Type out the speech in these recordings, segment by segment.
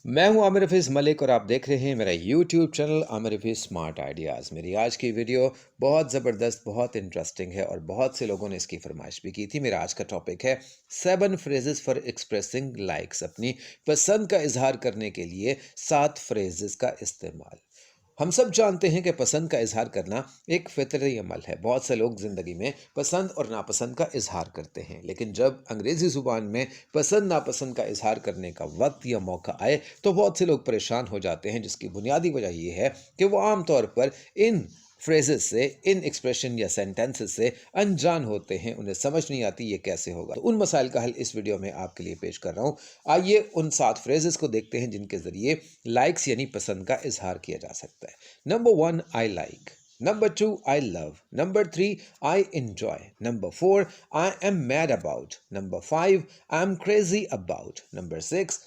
میں ہوں عامر حفیظ ملک اور آپ دیکھ رہے ہیں میرا یوٹیوب چینل عامر حفیظ اسمارٹ آئیڈیاز۔ میری آج کی ویڈیو بہت زبردست، بہت انٹرسٹنگ ہے اور بہت سے لوگوں نے اس کی فرمائش بھی کی تھی۔ میرا آج کا ٹاپک ہے 7 phrases فار ایکسپریسنگ لائکس، اپنی پسند کا اظہار کرنے کے لیے 7 phrases کا استعمال۔ ہم سب جانتے ہیں کہ پسند کا اظہار کرنا ایک فطری عمل ہے۔ بہت سے لوگ زندگی میں پسند اور ناپسند کا اظہار کرتے ہیں، لیکن جب انگریزی زبان میں پسند ناپسند کا اظہار کرنے کا وقت یا موقع آئے تو بہت سے لوگ پریشان ہو جاتے ہیں، جس کی بنیادی وجہ یہ ہے کہ وہ عام طور پر ان فریزز سے، ان ایکسپریشن یا سینٹینسز سے انجان ہوتے ہیں، انہیں سمجھ نہیں آتی یہ کیسے ہوگا۔ تو ان مسائل کا حل اس ویڈیو میں آپ کے لیے پیش کر رہا ہوں۔ آئیے ان 7 فریزز کو دیکھتے ہیں جن کے ذریعے لائکس یعنی پسند کا اظہار کیا جا سکتا ہے۔ Number 1 I like، Number 2 I love، Number 3 I enjoy، Number 4 I am mad about، Number 5 I am crazy about، Number 6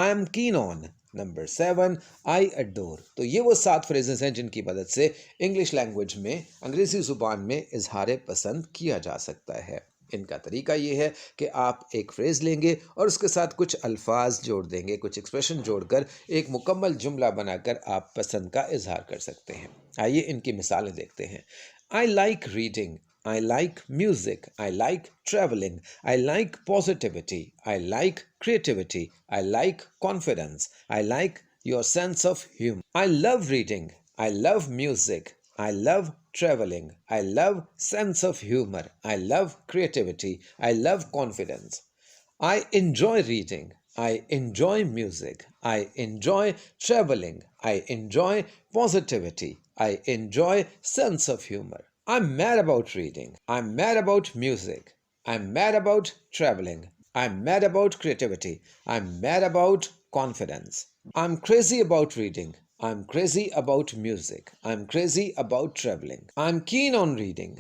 I am keen on، number 7 I adore۔ تو یہ وہ 7 فریزز ہیں جن کی مدد سے انگلش لینگویج میں، انگریزی زبان میں اظہار پسند کیا جا سکتا ہے۔ ان کا طریقہ یہ ہے کہ آپ ایک فریز لیں گے اور اس کے ساتھ کچھ الفاظ جوڑ دیں گے، کچھ ایکسپریشن جوڑ کر ایک مکمل جملہ بنا کر آپ پسند کا اظہار کر سکتے ہیں۔ آئیے ان کی مثالیں دیکھتے ہیں۔ I like reading، I like music، I like traveling، I like positivity، I like creativity، I like confidence، I like your sense of humor۔ I love reading، I love music، I love traveling، I love sense of humor، I love creativity، I love confidence۔ I enjoy reading، I enjoy music، I enjoy traveling، I enjoy positivity، I enjoy sense of humor۔ I'm mad about reading، I'm mad about music، I'm mad about traveling، I'm mad about creativity، I'm mad about confidence۔ I'm crazy about reading، I'm crazy about music، I'm crazy about traveling۔ I'm keen on reading،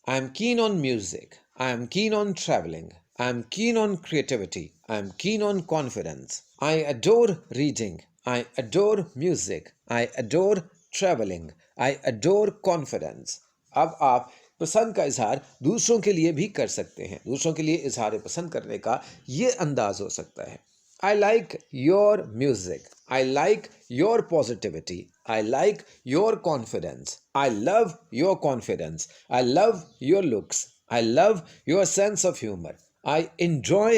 I'm keen on music، I'm keen on traveling، I'm keen on creativity، I'm keen on confidence۔ I adore reading، I adore music، I adore traveling، I adore confidence۔ اب آپ پسند کا اظہار دوسروں کے لیے بھی کر سکتے ہیں۔ دوسروں کے لیے اظہار پسند کرنے کا یہ انداز ہو سکتا ہے۔ I like your music، I like your positivity، I like your confidence، I love your confidence، I love your looks، I love your sense of humor، I enjoy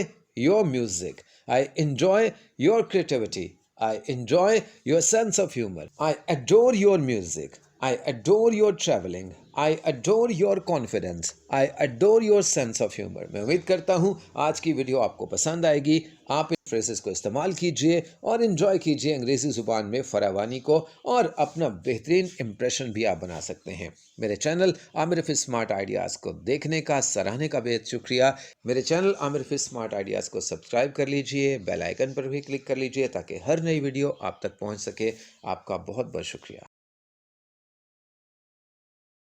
your music، I enjoy your creativity، I enjoy your sense of humor، I adore your music، I adore your traveling، I adore your confidence، I adore your sense of humor۔ میں امید کرتا ہوں آج کی video آپ کو پسند آئے گی۔ آپ ان فریزز کو استعمال کیجئے اور انجوائے کیجئے انگریزی زبان میں فراوانی کو، اور اپنا بہترین امپریشن بھی آپ بنا سکتے ہیں۔ میرے چینل عامر حفیظ اسمارٹ آئیڈیاز کو دیکھنے کا، سراہنے کا بہت شکریہ۔ میرے چینل عامر حفیظ اسمارٹ آئیڈیاز کو سبسکرائب کر لیجئے، بیل آئیکن پر بھی کلک کر لیجئے تاکہ ہر نئی ویڈیو آپ تک پہنچ سکے۔ آپ کا بہت بہت شکریہ۔